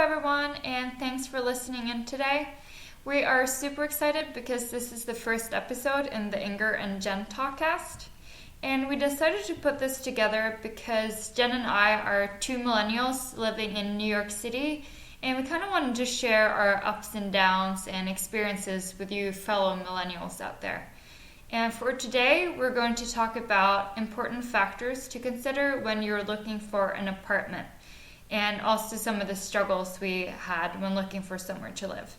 everyone, and thanks for listening in today. We are super excited because this is the first episode in the Inger and Jen Talkcast. And we decided to put this together because Jen and I are two millennials living in New York City, and we kind of wanted to share our ups and downs and experiences with you fellow millennials out there. And for today, we're going to talk about important factors to consider when you're looking for an apartment, and also some of the struggles we had when looking for somewhere to live.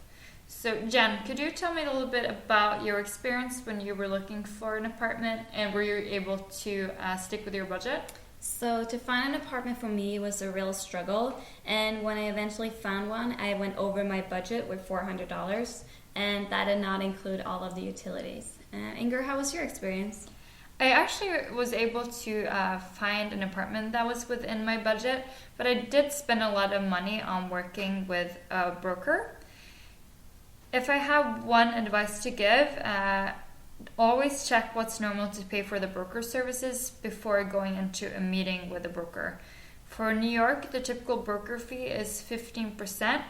So Jen, could you tell me a little bit about your experience when you were looking for an apartment, and were you able to stick with your budget? So to find an apartment for me was a real struggle, and when I eventually found one, I went over my budget with $400, and that did not include all of the utilities. Inger, how was your experience? I actually was able to find an apartment that was within my budget, but I did spend a lot of money on working with a broker. If I have one advice to give, always check what's normal to pay for the broker services before going into a meeting with a broker. For New York, the typical broker fee is 15%,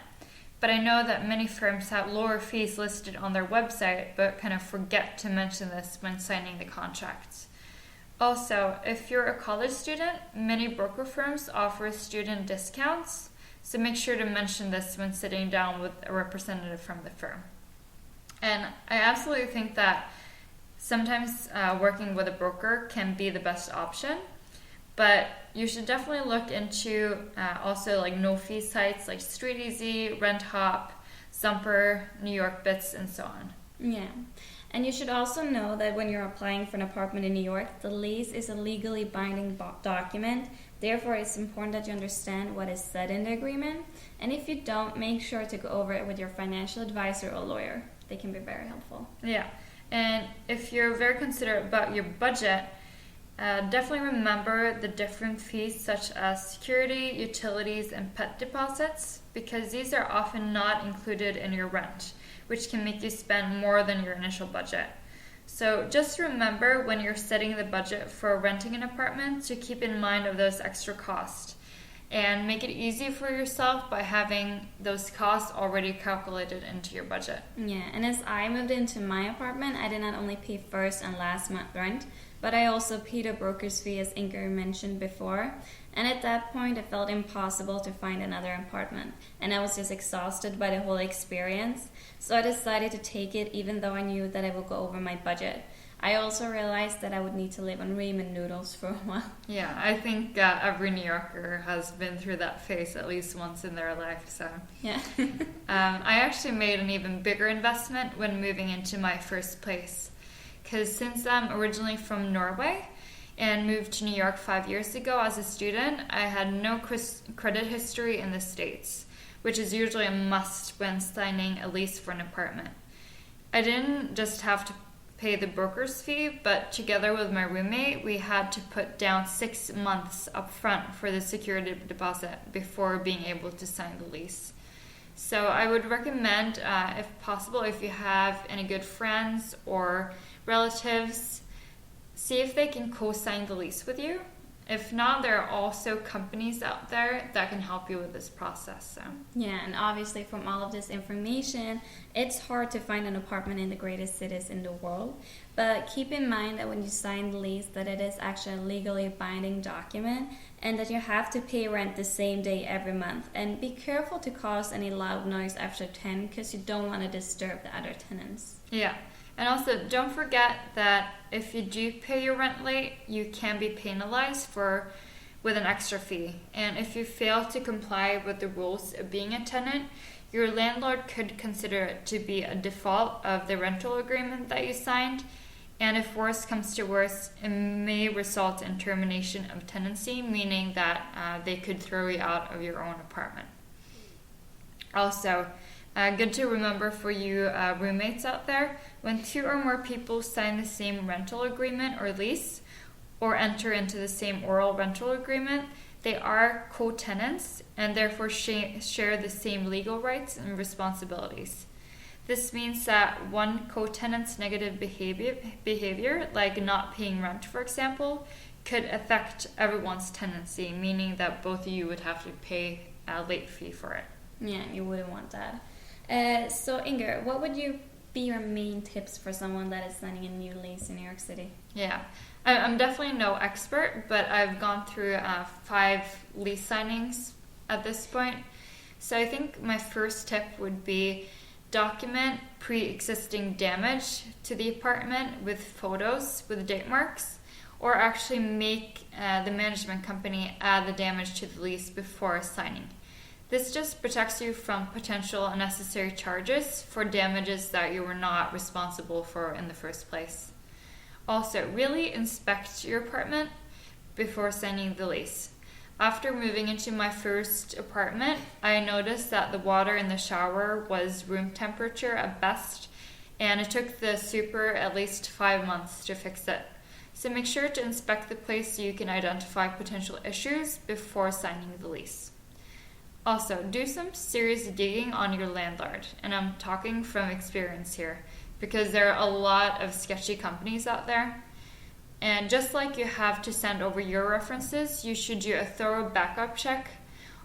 but I know that many firms have lower fees listed on their website, but kind of forget to mention this when signing the contracts. Also, if you're a college student, many broker firms offer student discounts, so make sure to mention this when sitting down with a representative from the firm. And I absolutely think that sometimes working with a broker can be the best option, but you should definitely look into also like no-fee sites like StreetEasy, RentHop, Zumper, New York Bits, and so on. Yeah. And you should also know that when you're applying for an apartment in New York, the lease is a legally binding document. Therefore, it's important that you understand what is said in the agreement. And if you don't, make sure to go over it with your financial advisor or lawyer. They can be very helpful. Yeah. And if you're very considerate about your budget, definitely remember the different fees such as security, utilities, and pet deposits, because these are often not included in your rent, which can make you spend more than your initial budget. So just remember when you're setting the budget for renting an apartment to keep in mind of those extra costs, and make it easy for yourself by having those costs already calculated into your budget. Yeah, and as I moved into my apartment, I did not only pay first and last month rent, but I also paid a broker's fee, as Inger mentioned before. And at that point, it felt impossible to find another apartment. And I was just exhausted by the whole experience. So I decided to take it, even though I knew that I would go over my budget. I also realized that I would need to live on ramen noodles for a while. Yeah, I think every New Yorker has been through that phase at least once in their life. So yeah. I actually made an even bigger investment when moving into my first place. Because since I'm originally from Norway and moved to New York 5 years ago as a student, I had no credit history in the States, which is usually a must when signing a lease for an apartment. I didn't just have to pay the broker's fee, but together with my roommate, we had to put down 6 months up front for the security deposit before being able to sign the lease. So I would recommend, if possible, if you have any good friends or relatives, see if they can co-sign the lease with you. If not, there are also companies out there that can help you with this process. So. Yeah, and obviously from all of this information, it's hard to find an apartment in the greatest cities in the world. But keep in mind that when you sign the lease, that it is actually a legally binding document, and that you have to pay rent the same day every month. And be careful to cause any loud noise after 10, because you don't want to disturb the other tenants. Yeah. And also, don't forget that if you do pay your rent late, you can be penalized with an extra fee. And if you fail to comply with the rules of being a tenant, your landlord could consider it to be a default of the rental agreement that you signed. And if worse comes to worse, it may result in termination of tenancy, meaning that they could throw you out of your own apartment. Also, good to remember for you roommates out there, when 2 or more people sign the same rental agreement or lease, or enter into the same oral rental agreement, they are co-tenants and therefore share the same legal rights and responsibilities. This means that one co-tenant's negative behavior, like not paying rent, for example, could affect everyone's tenancy, meaning that both of you would have to pay a late fee for it. Yeah, you wouldn't want that. So Inger, what would be your main tips for someone that is signing a new lease in New York City? Yeah, I'm definitely no expert, but I've gone through 5 lease signings at this point. So I think my first tip would be document pre-existing damage to the apartment with photos with date marks, or actually make the management company add the damage to the lease before signing. This just protects you from potential unnecessary charges for damages that you were not responsible for in the first place. Also, really inspect your apartment before signing the lease. After moving into my first apartment, I noticed that the water in the shower was room temperature at best, and it took the super at least 5 months to fix it. So make sure to inspect the place so you can identify potential issues before signing the lease. Also, do some serious digging on your landlord, and I'm talking from experience here, because there are a lot of sketchy companies out there. And just like you have to send over your references, you should do a thorough backup check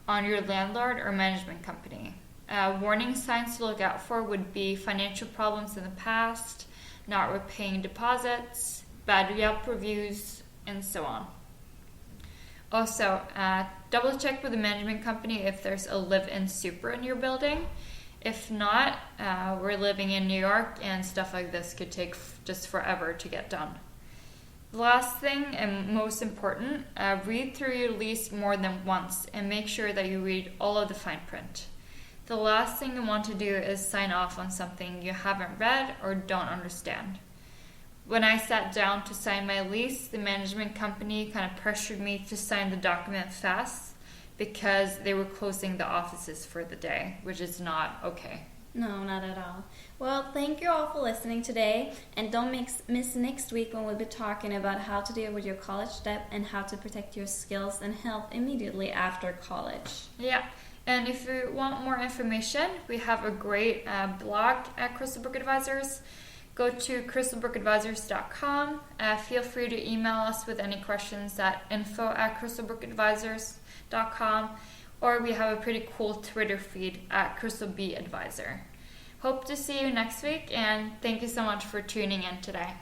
on your landlord or management company. Warning signs to look out for would be financial problems in the past, not repaying deposits, bad Yelp reviews, and so on. Also, double check with the management company if there's a live-in super in your building. If not, we're living in New York and stuff like this could take just forever to get done. The last thing and most important, read through your lease more than once and make sure that you read all of the fine print. The last thing you want to do is sign off on something you haven't read or don't understand. When I sat down to sign my lease, the management company kind of pressured me to sign the document fast because they were closing the offices for the day, which is not okay. No, not at all. Well, thank you all for listening today, and don't miss next week when we'll be talking about how to deal with your college debt and how to protect your skills and health immediately after college. Yeah, and if you want more information, we have a great blog at Crystal Brook Advisors. Go to crystalbrookadvisors.com. Feel free to email us with any questions at info@crystalbrookadvisors.com, or we have a pretty cool Twitter feed at crystalbadvisor. Hope to see you next week, and thank you so much for tuning in today.